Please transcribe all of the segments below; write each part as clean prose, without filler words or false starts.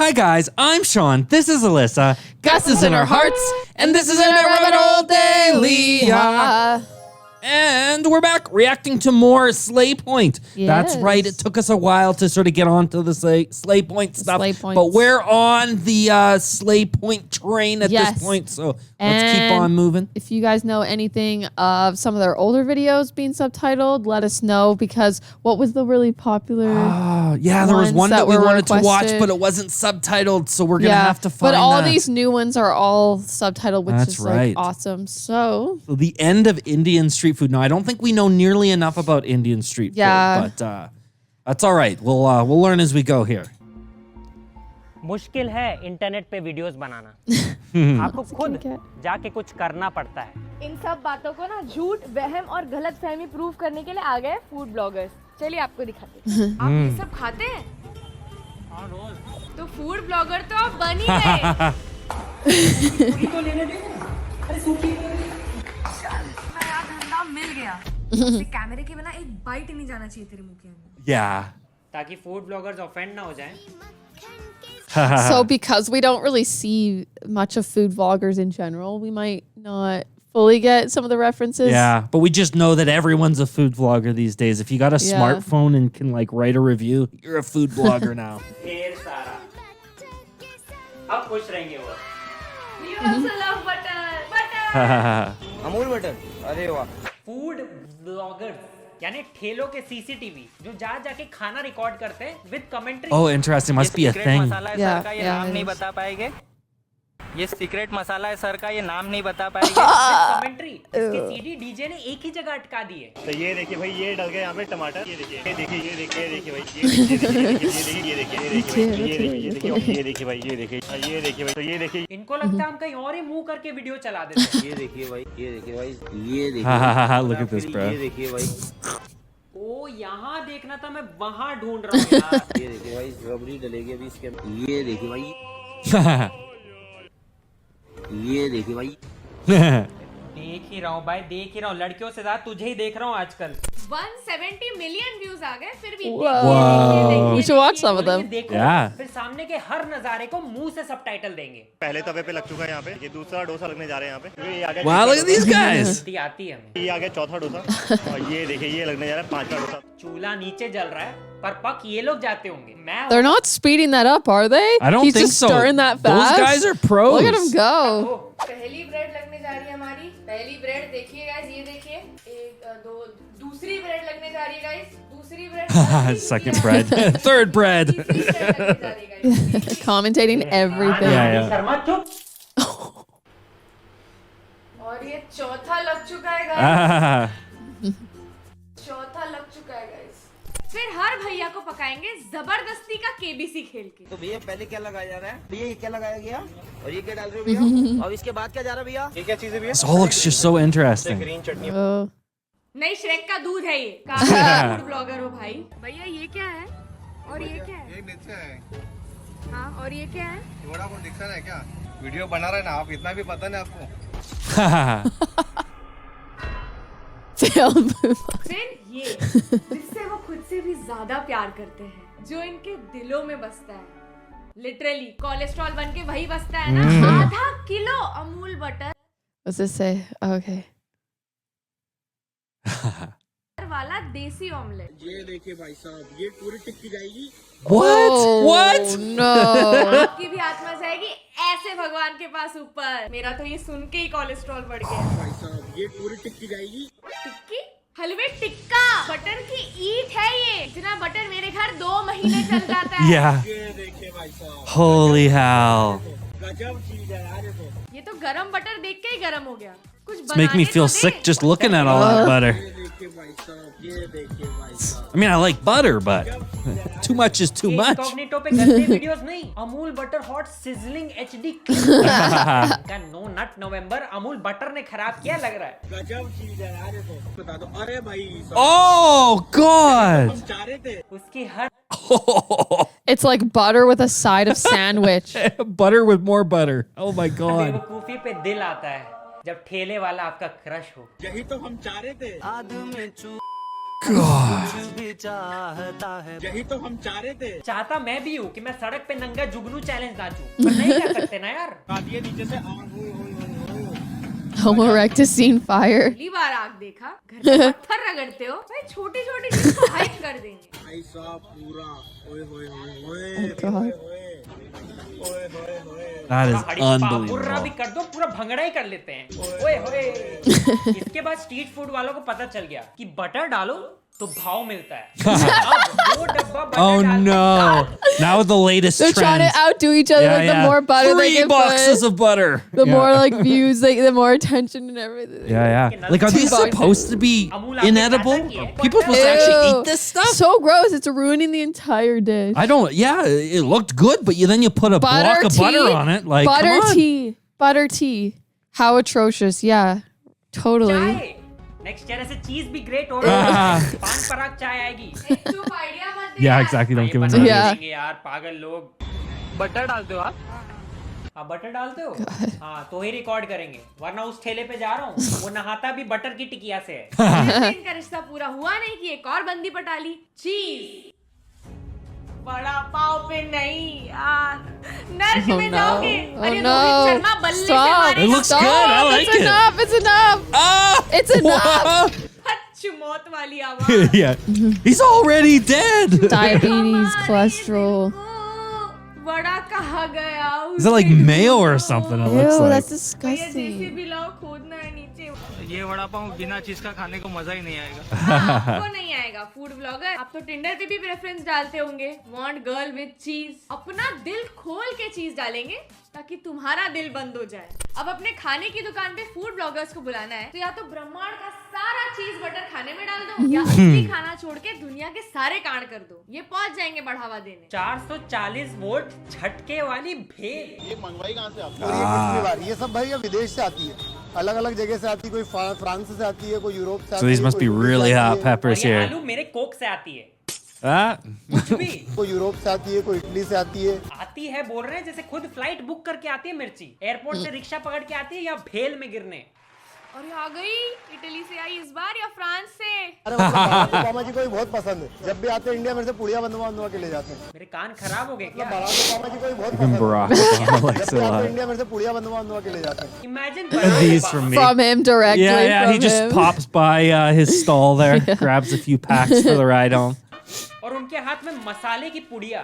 Hi guys, I'm Sean. This is Alyssa. Gus is in our hearts, and this is Inevitable Daily. And we're back reacting to more Slay Point. That's Yes. right. It took us a while to sort of get onto the Slay Point stuff. Slay Points. But we're on the Slay Point train at Yes. this point. So let's keep on moving. If you guys know anything of some of their older videos being subtitled, let us know, because what was the really popular Yeah, there was one that we were wanted to watch, requested? but it wasn't subtitled. So we're going to have to find But all that. these new ones are all subtitled, which That's is right. like awesome. So So the end of Indian street food. Now, I don't think we know nearly enough about Indian street Yeah. food, but that's all right. We'll learn as we go here. मुश्किल है internet पे videos बनाना। आपको खुद जाके कुछ करना पड़ता है। इन सब बातों को ना झूठ, वहम और गलत फहमी प्रूव करने के लिए आ गए फूड ब्लॉगर्स। चलिए आपको दिखाते हैं। आप ये सब खाते हैं? हाँ, रोज। तो फूड ब्लॉगर तो आप बन ही गए। पूरी तो लेने दे। अरे सूखी। नया धंधा मिल गया। कैमरे के बिना एक बाइट ही नहीं जाना चाहिए तेरे मुंह के अंदर। Yeah. ताकि फूड ब्लॉगर्स ऑफेंड ना हो जाएं। so because we don't really see much of food vloggers in general, we might not fully get some of the references. Yeah, but we just know that everyone's a food vlogger these days. If you got a Yeah. smartphone and can like write a review, you're a food blogger now. ढेर सारा। अब खुश रहेंगे वो। You also love butter. Amul butter, अरे वाह। Food bloggers यानी ठेलों के सीसीटीवी जो जा जाके खाना रिकॉर्ड करते हैं with commentary. Oh, interesting. Must be a secret thing. मसाला है Yeah, सर का, ये yeah, नाम it नहीं is. बता पाएंगे। ये सीक्रेट मसाला है सर का, ये नाम नहीं बता पाएंगे। कमेंट्री इसकी सीडी डीजे ने एक ही जगह अटका दी है। तो ये देखिए भाई, ये डल गए यहाँ पे टमाटर। ये देखिए, ये देखिए, ये देखिए, ये देखिए भाई, ये देखिए, ये देखिए, ये देखिए, ये देखिए, ये देखिए, ये देखिए भाई, ये देखिए, ये देखिए भाई, तो ये देखिए। इनको लगता है हम कहीं और ही मुंह करके वीडियो चला देते हैं। ये देखिए भाई, ये देखिए भाई, ये देखिए। Ha ha ha! Look at this, bro. ये देखिए भाई, ओ यहाँ देखना था, मैं वहाँ ढूंढ रहा हूँ यार। ये देखिए भाई, रबड़ी डलेगी अभी इसके अंदर। ये देखिए भाई, ये देखिए भाई। देख ही रहा हूँ भाई, देख ही रहा हूँ। लड़कियों से ज्यादा तुझे ही देख रहा हूँ आजकल। 170 मिलियन व्यूज आ गए फिर भी। Wow. We should watch some of them. देखो, Yeah. फिर सामने के हर नजारे को मुंह से सबटाइटल देंगे। पहले तवे पे लग चुका है यहाँ पे। ये दूसरा डोसा लगने जा रहे हैं यहाँ पे। ये आ गया Wow, look at these guys. उल्टी आती है हमें। ये आ गया चौथा डोसा। और ये देखिए, ये लगने जा रहा है पांचवा डोसा। चूल्हा नीचे जल रहा है पर पक ये लोग जाते होंगे। मैं They're not speeding that up, are they? I don't He's think just so. stirring that Those fast. guys are pros. Look at him go. पहली ब्रेड लगने जा रही है हमारी। पहली ब्रेड देखिए गाइस, ये देखिए। एक दो, दूसरी ब्रेड लगने जा रही है गाइस। दूसरी bread. Second bread. Third bread. तीसरी ब्रेड लगने जा रही है guys. Commentating everything. Yeah. Sharma चुप। और ये चौथा लग चुका है गाइस। Ah. चौथा लग चुका है गाइस। फिर हर भैया को पकाएंगे जबरदस्ती का केबीसी खेल के। तो भैया पहले क्या लगाया जा रहा है? भैया ये क्या लगाया गया? और ये क्या डाल रहे हो भैया? और इसके बाद क्या जा रहा है भैया? ये क्या चीज़ है भैया? This all looks just so interesting. Green chutney. Oh. नहीं, श्रेक का दूध है ये। कहाँ फूड ब्लॉगर हो भाई? भैया ये क्या है? और ये क्या है? ये मिर्चा है। हाँ, और ये क्या है? थोड़ा बहुत दिख रहा है क्या? वीडियो बना रहे ना आप, इतना भी पता नहीं आपको। फिर ये जिससे वो खुद से भी ज्यादा प्यार करते हैं, जो इनके दिलों में बसता है। लिटरली कोलेस्ट्रॉल बन के वही बसता है ना। आधा kilo Amul butter What's this say? Okay. वाला देसी ऑमलेट। ये देखिए भाई साहब, ये पूरी टिक्की जाएगी। What? Oh, What? No. आपकी भी आत्मा जाएगी ऐसे भगवान के पास ऊपर। मेरा तो ये सुन के ही कोलेस्ट्रॉल बढ़ गया। भाई साहब, ये पूरी टिक्की जाएगी। टिक्की हलवे टिक्का बटर की ईट है ये। इतना बटर मेरे घर 2 महीने चल जाता है। Yeah. ये देखिए भाई साहब, Holy hell. गजब चीज है यार ये तो। ये तो गरम बटर देख के ही गरम हो गया। कुछ It's making me बनाने feel तो दे। sick just looking at all that butter. ये देखिए भाई साहब, ये देखिए भाई साहब। I mean, I like butter, but too much is too much. Incognito पे गंदे वीडियोस नहीं, Amul butter hot sizzling HD का नो नट नवंबर अमूल बटर ने खराब किया लग रहा है। गजब चीज है यार ये तो। बता दो, अरे भाई साहब, Oh, God. हम चाह रहे थे। उसकी हर It's like butter with a side of sandwich. Butter with more butter. Oh, my God. बेवकूफी पे दिल आता है जब ठेले वाला आपका क्रश हो। यही तो हम चाह रहे थे। चाहता मैं भी हूँ कि मैं सड़क पे नंगा जुगनू चैलेंज नाचूं, पर नहीं कर सकते ना यार। Homo erectus seen fire. पहली बार आग देखा, घर पे पत्थर रगड़ते हो भाई, छोटी छोटी चीज को हाइप कर देंगे। Oh God. That is बुर्रा unbelievable. भी कर दो, पूरा भंगड़ा ही कर लेते हैं। ओए होए। इसके बाद स्ट्रीट फूड वालों को पता चल गया कि बटर डालो तो भाव मिलता है। अब 2 डब्बा बटर Oh डालते no! हैं। Now the latest They're trying trend. to outdo each other. Like, the more butter they 3 can boxes put, of butter. the more like views, like the more attention and everything. Yeah. Like, are these $2. supposed to be Amul aapne inedible? khaata ki hai? People supposed to actually Ew. eat this stuff? So gross. It's ruining the entire dish. I don't. Yeah, it looked good, but then you put a block of butter on it. Like, butter come on. tea. Butter tea. How atrocious. Yeah. Totally. चाय next year ऐसे चीज भी great हो Ah. पान पराग चाय आएगी। चुप idea मत दे Yeah, यार। exactly. Don't ये give बना them that. Yeah. देंगे यार, पागल लोग। बटर डालते हो आप? हाँ बटर डालते हो? हाँ तो ही रिकॉर्ड करेंगे, वरना उस ठेले पे जा रहा हूँ, वो नहाता भी बटर की टिकिया से है। इनका रिश्ता पूरा हुआ नहीं कि एक और बंदी पटा ली। चीज बड़ा पाव पे नहीं यार, नर्क में no. जाओगे। Oh, अरे no. रोहित शर्मा बल्ले से Stop. मारेगा। It looks Stop. good. I like it's it. enough. It's enough. Ah! It's enough. अच्छी मौत वाली आवाज। Yeah. He's already dead. Diabetes, cholesterol. बड़ा कहा गया। Is that like mayo or something? It Ew, looks like. that's भैया जैसे disgusting. भी लाओ, खोदना है नीचे। ये वड़ा पाव बिना चीज का खाने को मजा ही नहीं आएगा। आपको नहीं आएगा फूड ब्लॉगर, आप तो टिंडर पे भी प्रेफरेंस डालते होंगे, वांट गर्ल विद चीज। अपना दिल खोल के चीज डालेंगे ताकि तुम्हारा दिल बंद हो जाए। अब अपने खाने की दुकान पे फूड ब्लॉगर्स को बुलाना है तो या तो ब्रह्मांड का सारा चीज बटर खाने में डाल दो, या असली खाना छोड़ के दुनिया के सारे कांड कर दो। ये पहुंच जाएंगे बढ़ावा देने। 440 वोल्ट झटके वाली भेल। और ये पिछली बार ये सब भाई विदेश से आती है, अलग अलग जगह से आती है, कोई फ्रांस से आती है, कोई यूरोप से आती है। So these must be really hot और peppers ये here. आलू मेरे कोक से आती है। Ah. कुछ भी कोई यूरोप से आती है, कोई इटली से आती है। आती है, बोल रहे हैं जैसे खुद फ्लाइट बुक करके आती है मिर्ची, एयरपोर्ट से रिक्शा पकड़ के आती है या भेल में गिरने। और ये आ गई इटली से आई इस बार या फ्रांस से। अरे बराक ओबामा जी को भी बहुत पसंद है, जब भी आते हैं इंडिया मेरे से पुड़िया बनवा के ले जाते हैं। मेरे कान खराब हो गए क्या? बराक ओबामा जी को भी बहुत Even पसंद Barack है, Obama likes जब it भी a आते हैं lot. इंडिया मेरे से पुड़िया बनवा के ले जाते हैं। Imagine These from me. From him directly. Yeah. From He just him. pops by his stall there, grabs a few packs for the ride home. और उनके हाथ में मसाले की पुड़िया,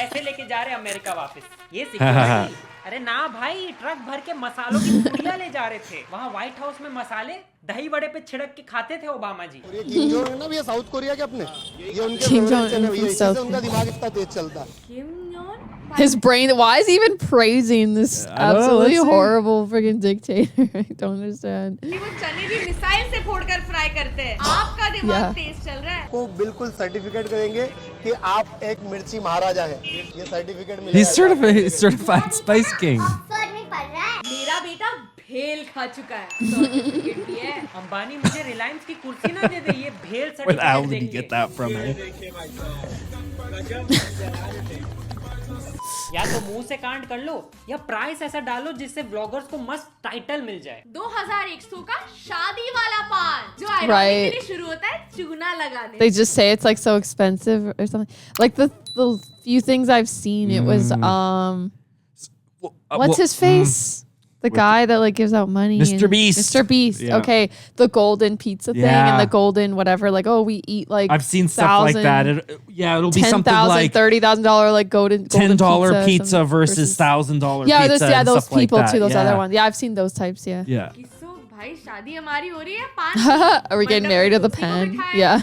ऐसे लेके जा रहे अमेरिका वापस। ये सिक्योरिटी। अरे ना भाई, ट्रक भर के मसालों की पुड़िया ले जा रहे थे। वहाँ व्हाइट हाउस में मसाले दही बड़े पे छिड़क के खाते थे ओबामा जी। और ये किम जोंग है ना, ये साउथ कोरिया के अपने, ये उनके Kim favorite Jong-un channel है, from इसी से South उनका दिमाग इतना तेज चलता है। Kim Jong His brain. Why is he even praising this I don't know, absolutely let's see. horrible freaking dictator? I don't understand. वो चने भी मिसाइल से फोड़कर फ्राई करते हैं। आपका दिमाग Yeah. तेज चल रहा है। को बिल्कुल सर्टिफिकेट करेंगे कि आप एक मिर्ची महाराजा है, ये सर्टिफिकेट मिलेगा। He's certified Spice King. मेरा बेटा भेल खा चुका है, सर्टिफिकेट भी है। अंबानी मुझे रिलायंस की कुर्सी ना दे दे, ये भेल Where the hell certificate did he get that from? Eh? या तो मुंह से कांड कर लो या प्राइस ऐसा डालो जिससे ब्लॉगर्स को मस्त टाइटल मिल जाए। 2100 का शादी वाला पान, जो Right. ironically शुरू होता है चूना लगाने। They just say it's like so expensive or something. Like the few things I've seen, it was what's his face? The guy that like gives out money. Mr. and- Beast. Mr. Beast. Yeah. Okay, the golden pizza thing Yeah. and the golden whatever. Like, oh, we eat like I've seen stuff like that. It'll be something $10,000, like $30,000 like golden $10 pizza some- versus $1,000 yeah, pizza. those, yeah, and those stuff like people that. too. Those Yeah. other ones. Yeah, I've seen those types. Yeah. Yeah. किसो भाई शादी हमारी हो रही है पान। Are we getting married to the pen? Yeah.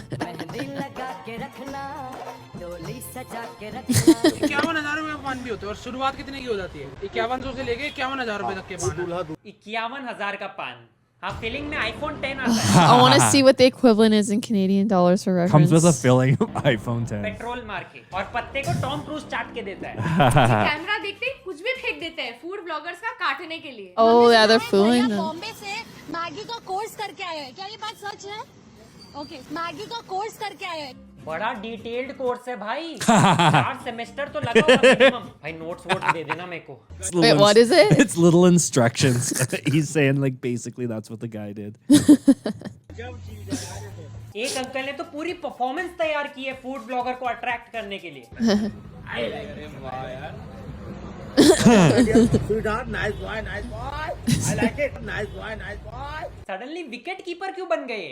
51,000 रुपए का पान भी होता है और शुरुआत कितने की हो जाती है? 5100 से लेके 51,000 रुपए तक के पान है। 51,000 का पान। हाँ, फिलिंग में iPhone 10 आता है। I want to see what the equivalent is in Canadian dollars for reference. Comes with a filling of iPhone 10. Petrol मार के, और पत्ते को टॉम क्रूज चाट के देता है। कैमरा देखते ही कुछ भी फेंक देते हैं फूड ब्लॉगर्स का काटने के लिए। Oh yeah, they're fooling them. Bombay से मैगी का कोर्स करके आए हैं, क्या ये बात सच है? ओके, मैगी का कोर्स करके आए हैं। बड़ा डिटेल्ड कोर्स है भाई। 4 सेमेस्टर तो लगा होगा मिनिमम। भाई नोट्स वोट्स दे देना मेरे को। Wait, what is it? It's little instructions. He's saying like basically that's what the guy did. एक अंकल ने तो पूरी परफॉर्मेंस तैयार की है फूड ब्लॉगर को अट्रैक्ट करने के लिए। सडनली विकेट कीपर क्यों बन गए?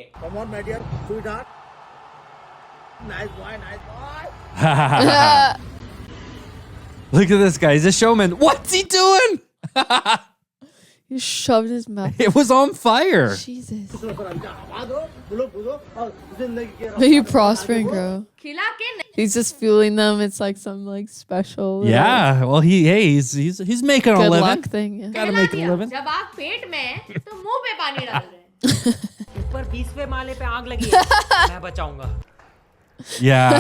Look at this guy. He's a showman. What's he doing? He shoved his mouth. It was on fire. Jesus. May you prosper and grow. खिला के नहीं। He's just fueling them. It's like some like special little Yeah. Well, he's making a good living. luck thing. Yeah. Gotta खिला make a दिया। living. जब आग पेट में है तो मुंह पे पानी डाल रहे हैं। ऊपर 20वें माले पे आग लगी है। मैं बचाऊंगा। Yeah.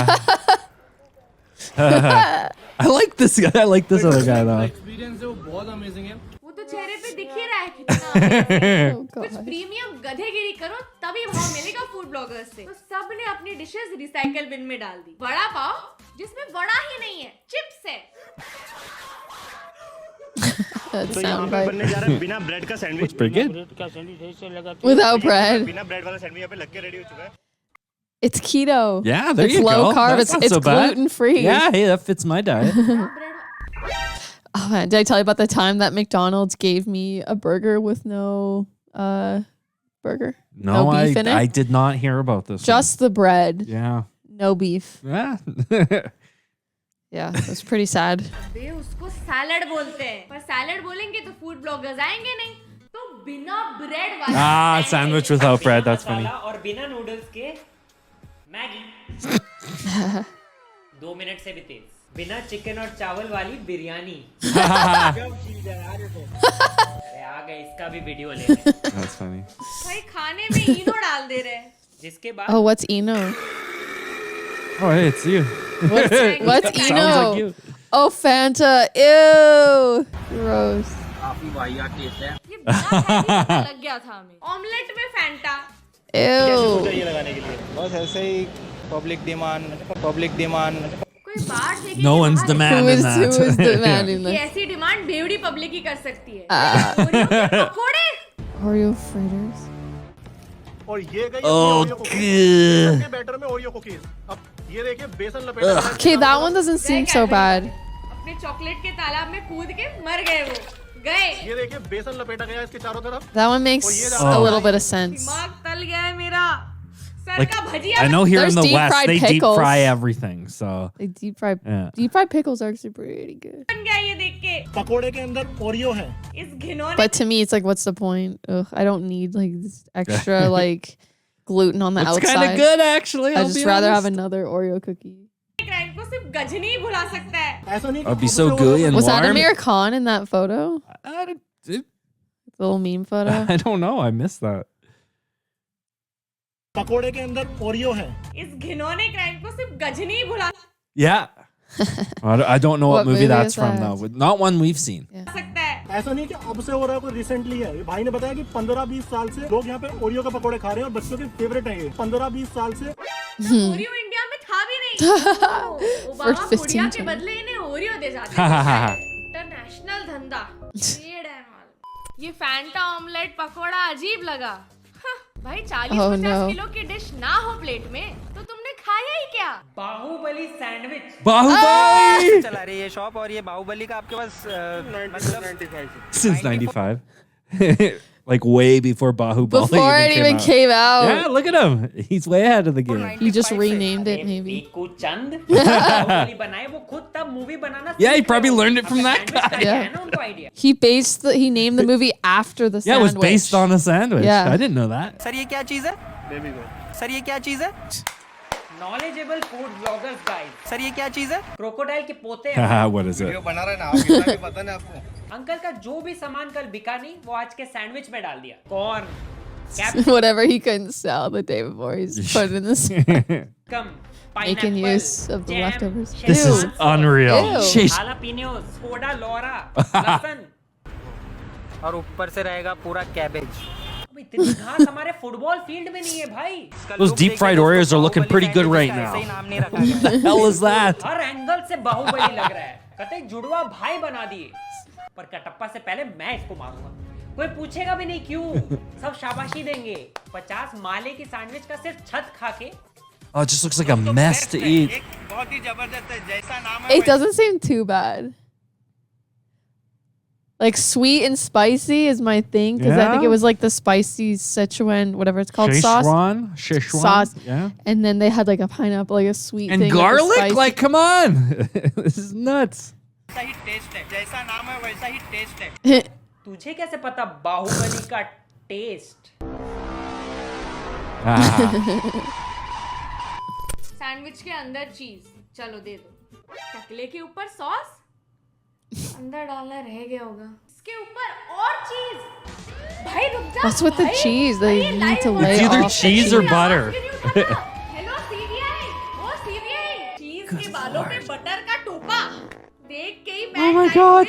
I like this guy. I like this other guy though. Experience है वो बहुत अमेजिंग है। वो तो चेहरे पे दिख ही रहा है कितना amazing है। Oh कुछ god. प्रीमियम गधेगिरी करो तभी भाव मिलेगा फूड ब्लॉगर्स से। तो सब ने अपनी डिशेस रिसाइकल बिन में डाल दी। वड़ा पाव जिसमें वड़ा ही नहीं है, चिप्स है। That तो यहाँ sound पे right. बनने जा रहा है बिना ब्रेड का sandwich. Pretty good. Without bread. बिना ब्रेड वाला सैंडविच यहाँ पे लग के रेडी हो चुका है। It's keto. Yeah, there it's you low go. carb. That's not It's so bad. gluten free. Yeah, hey, that fits my diet. Oh man, did I tell you about the time that McDonald's gave me a burger with no burger? No, beef in it? I did not hear about this. Just the bread. one. Yeah. No beef. Yeah. Yeah, it was pretty sad. वे उसको salad बोलते हैं, पर salad बोलेंगे तो food bloggers आएंगे नहीं। तो बिना ब्रेड वाला Sandwich without bread. That's funny. मसाला और बिना नूडल्स के मैगी। 2 मिनट से भी तेज। बिना चिकन और चावल वाली बिरयानी। अरे आ गए, इसका भी वीडियो ले लें। That's funny. भाई खाने में इनो डाल दे रहे हैं। जिसके बाद Oh, what's Eno? Oh, hey, it's you. What's Sounds Eno? like you. Oh, Fanta. Ew. Gross. काफी वाहियात टेस्ट है। ये बिना फैंटा लग गया था हमें। ऑमलेट में फैंटा। Ew. ये लगाने के लिए बस ऐसे ही पब्लिक डिमांड कोई बाहर से No one's Who demanding is that. demanding ये this? ऐसी डिमांड बेवड़ी पब्लिक ही कर सकती है। Ah. ओरियो के पकोड़े। Oreo fritters. और ये गई Oh, अपनी good. के बैटर में ओरियो कुकीज। अब ये देखिए बेसन लपेटा है। Okay, that one doesn't seem so bad. अपने चॉकलेट के तालाब में कूद के मर गए वो। गए। ये देखिए बेसन लपेटा गया इसके चारों तरफ। That one makes a little bit of sense. दिमाग तल गया है मेरा। सर Like, का भजिया। I know here There's in the deep West, fried they deep pickles. fry everything. So, Like deep Yeah. fried pickles are actually pretty good. बन गया ये देख के। पकोड़े के अंदर ओरियो है। इस घिनौने But to me, it's like, what's the point? Ugh, I don't need like this extra like gluten on the it's kind of outside. good, actually. I I'll just be rather have honest. another Oreo cookie. Crime को सिर्फ गजनी ही भुला सकता है। ऐसा नहीं I'll be so gooey and Was that warm. Amir Khan in that photo? I don't- The little meme photo. I don't know. I missed that. पकोड़े के अंदर ओरियो है। इस घिनौने क्राइम को सिर्फ गजनी ही भुला Yeah. I don't know what What movie movie that's is from, that? though. Not one we've seen. सकता है। ऐसा नहीं कि अब से हो रहा है, कोई रिसेंटली है। ये भाई ने बताया कि 15-20 साल से लोग यहाँ पे ओरियो का पकोड़े खा रहे हैं और बच्चों के फेवरेट हैं ये। 15-20 साल से ओरियो इंडिया में था भी नहीं। ओबामा 15 पुड़िया के times. बदले इन्हें ओरियो दे जाते हैं। इंटरनेशनल धंधा। ये फैंटा ऑमलेट पकोड़ा अजीब लगा। हाँ, भाई 40-50 no. किलो की डिश ना हो प्लेट में तो तुमने खाया ही क्या? बाहुबली सैंडविच। Bahubali! चला रही है शॉप और ये बाहुबली का आपके पास Since 95. Like way before Bahubali Before it even came out. Yeah, look at him. He's way ahead of the game. He just renamed it, maybe. Piku चंद बाहुबली बनाए वो खुद तब मूवी बनाना। Yeah, he सीख probably रहे learned हो। it from that sandwich का guy. क्या Yeah. है ना उनको idea. He named the movie after the Yeah, it sandwich. was based on a sandwich. Yeah. I didn't know that. Sir ये क्या चीज है? सर ये क्या चीज है? Knowledgeable food bloggers guide. Sir ये क्या चीज है? क्रोकोडाइल के पोते हैं। Haha, what is video it? बना रहे ना आप इतना भी पता नहीं आपको। अंकल का जो भी सामान कल बिका नहीं वो आज के सैंडविच में डाल दिया। Corn, Whatever he couldn't sell the day before, he's put it in this. Capsicum, Making pineapple, use of the jam, leftovers. This is Ew. unreal. Ew. Sheesh. हालापिनोस, कोडा लोरा, लहसुन। और ऊपर से रहेगा पूरा कैबेज। अब इतनी घास हमारे फुटबॉल फील्ड में नहीं है भाई। Those deep fried Oreos are looking pretty good right ऐसे ही now. नाम नहीं रखा गया। What the hell is that? Her angle से बाहुबली लग रहा है। कतई जुड़वा भाई बना दिए। पर कटप्पा से पहले मैं इसको मारूंगा। कोई पूछेगा भी नहीं क्यों, सब शाबाशी देंगे। 50 माले की सैंडविच का सिर्फ छत खा के। Oh, it just looks like a mess to eat. एक बहुत ही जबरदस्त है, जैसा नाम है It doesn't seem too bad. Like sweet and spicy is my thing because I think Yeah? it was like the spicy Sichuan, whatever it's called, sauce. Szechuan. Sauce. Yeah. And then they had like a pineapple, like a sweet And thing with the garlic? spicy- Like, come on. This is nuts. वैसा ही test है, जैसा नाम है वैसा ही test है। तुझे कैसे पता बाहुबली का टेस्ट? सैंडविच के अंदर चीज, चलो दे दो। टकले के ऊपर सॉस, अंदर डालना रह गया होगा। इसके ऊपर और चीज। भाई रुक जा। What's with the भाई? cheese? They अरे, need to live lay It's either off the cheese or butter. Hello CBI, ओ सीबीआई, चीज के बालों पे बटर का टोपा देख के ही Oh my God,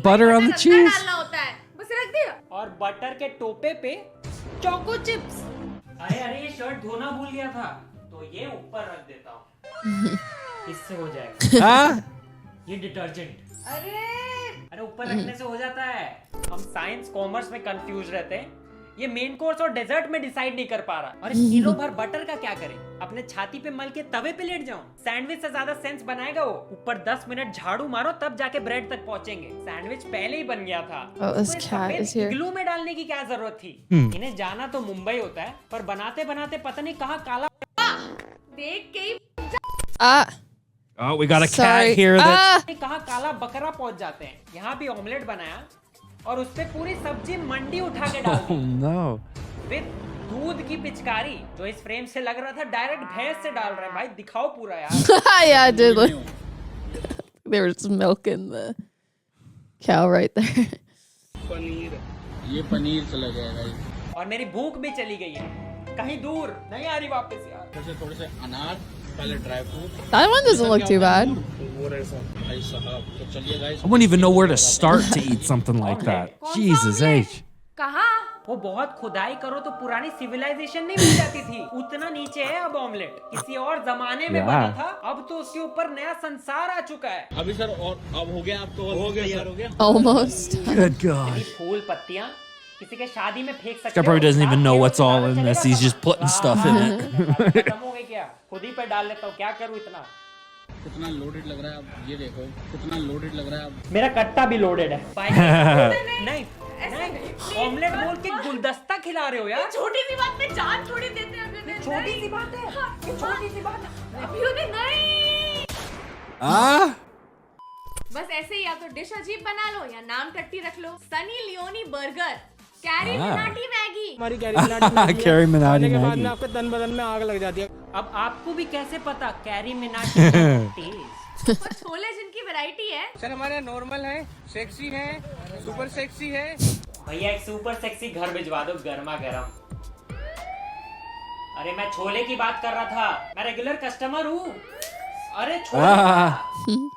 butter on the cheese. डालना होता है, बस रख दिया। और बटर के टोपे पे चोको चिप्स। अरे ये शर्ट धोना भूल गया था, तो ये ऊपर रख देता हूँ, इससे हो जाएगा। Huh? ये डिटर्जेंट। अरे ऊपर रखने से हो जाता है। हम साइंस कॉमर्स में कंफ्यूज रहते हैं। ये मेन कोर्स और डेजर्ट में डिसाइड नहीं कर पा रहा। और किलो भर बटर का क्या करें? अपने छाती पे मल के तवे पे लेट जाऊं? सैंडविच से ज्यादा सेंस बनाएगा वो। ऊपर 10 मिनट झाड़ू मारो तब जाके ब्रेड तक पहुंचेंगे। सैंडविच पहले ही बन गया था। Oh, this cat is here. Glue में डालने की क्या जरूरत थी? इन्हें जाना तो मुंबई होता है, पर बनाते बनाते पता नहीं कहाँ काला। देख के ही Ah, Oh, we got a sorry. cat here that. कहाँ काला बकरा पहुंच जाते हैं। यहाँ भी ऑमलेट बनाया और उस पे पूरी सब्जी मंडी उठा के डाल Oh दी। no. विद दूध की पिचकारी, जो इस फ्रेम से लग रहा था डायरेक्ट भैंस से डाल रहे हैं। भाई दिखाओ पूरा यार। yeah, I did. They were just milking the cow right there. ये पनीर चला जाएगा। और मेरी भूख भी चली गई है, कहीं दूर नहीं आ रही वापस यार। थोड़े से अनार, पहले dry fruit. That one doesn't look too bad. भाई साहब, तो चलिए guys. I wouldn't even know where to start to eat something like that. Jesus H. कहाँ? वो बहुत खुदाई करो तो पुरानी सिविलाइजेशन नहीं मिल जाती थी, उतना नीचे है अब ऑमलेट। किसी और जमाने में बना था, अब तो उसके ऊपर नया संसार आ चुका है। अभी सर और अब हो गया, आप तो हो गया। Almost. Good God. फूल पत्तियां किसी के शादी में फेंक सकते This guy probably doesn't even know what's all in this. He's just putting stuff in it. खत्म हो गई क्या? खुद ही पे डाल लेता हूँ, क्या करूँ इतना। कितना लोडेड लग रहा है, आप ये देखो कितना लोडेड लग रहा है। आप मेरा कट्टा भी लोडेड है। नहीं ऑमलेट बोल के गुलदस्ता खिला रहे हो यार। छोटी सी बात पे जान थोड़ी देते हैं अभी। छोटी सी बात है, ये छोटी सी बात है। अभी उन्हें नहीं। Ah? बस ऐसे ही या तो डिश अजीब बना लो या नाम टट्टी रख लो। Sunny Leone burger, Carry Minati Maggi. Carrie Minati Maggie. आपके तन बदन में आग लग जाती है। अब आपको भी कैसे पता कैरी मिनाटी का टेस्ट? और छोले जिनकी वैरायटी है। सर हमारे नॉर्मल है, सेक्सी है, सुपर सेक्सी है। भैया एक सुपर सेक्सी घर भिजवा दो गर्मा गर्म। अरे मैं छोले की बात कर रहा था, मैं रेगुलर कस्टमर हूँ। अरे chole.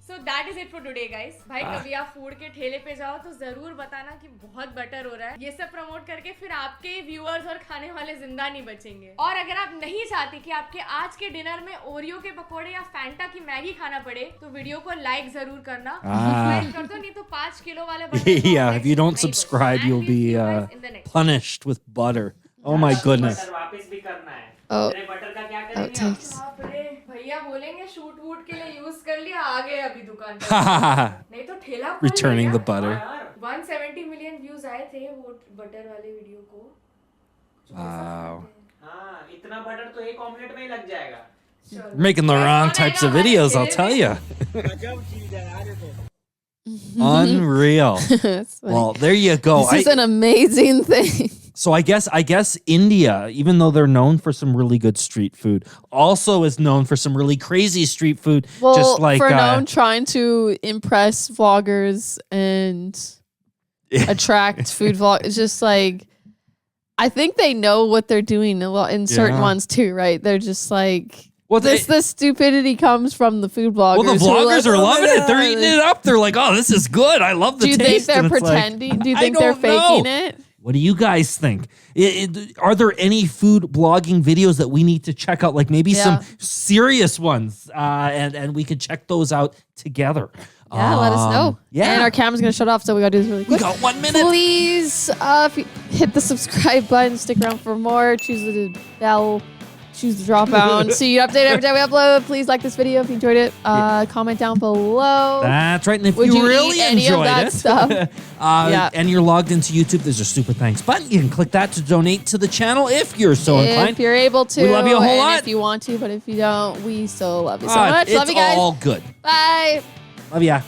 So that is it for today guys। भाई कभी आप फूड के ठेले पे जाओ तो जरूर बताना कि बहुत बटर हो रहा है। ये सब प्रमोट करके फिर आपके व्यूअर्स और खाने वाले जिंदा नहीं बचेंगे। और अगर आप नहीं चाहते कि आपके आज के डिनर में ओरियो के पकोड़े या फैंटा की मैगी खाना पड़े तो वीडियो को लाइक जरूर करना। सब्सक्राइब कर दो, नहीं तो 5 किलो वाले butter Yeah, if you don't subscribe, you'll be punished with butter. Oh my goodness. Butter वापस भी करना है। Oh, मेरे बटर का क्या करेंगे? outtakes. बाप रे, भैया बोलेंगे शूट वूट के लिए यूज कर लिया, आ गए अभी दुकान पर। नहीं तो ठेला खोल Returning लिया। the butter. 170 मिलियन व्यूज आए थे वो बटर वाले वीडियो को। Wow. हाँ, इतना बटर तो एक ऑमलेट में ही लग जाएगा। Making the wrong types of videos, I'll tell you. Unreal. That's funny. Well, there you go. This is an amazing thing. So I guess India, even though they're known for some really good street food, also is known for some really crazy street food. Well, just like for known trying to impress vloggers and attract food vlog. It's just like, I think they know what they're doing a lot in certain Yeah. ones too, right? They're just like, Well, the stupidity comes from the food bloggers. well, the who vloggers like, are "Oh my loving it. They're God." eating it up. They're like, "Oh, this is good. I love the Do you think taste." they're And it's like, pretending? Do you I think they're don't know. faking it? What do you guys think? Are there any food blogging videos that we need to check out? Like maybe some serious ones, and we could check those out together. Yeah, let us know. Yeah. And our camera's going to shut off, so we got to do this really We quick. got 1 minute. Please if you hit the subscribe button, stick around for more, choose the bell, choose the drop down, so you get updated every time we upload. Please like this video if you enjoyed it. Comment down below. That's right. And if Would you you really eat any of enjoyed that it, stuff? Yeah. and you're logged into YouTube, there's a super thanks button. You can click that to donate to the channel if you're so inclined. If you're able to. We love you a whole and lot. If you want to, but if you don't, we still love you so much. It's Love you guys. all good. Bye. Love ya.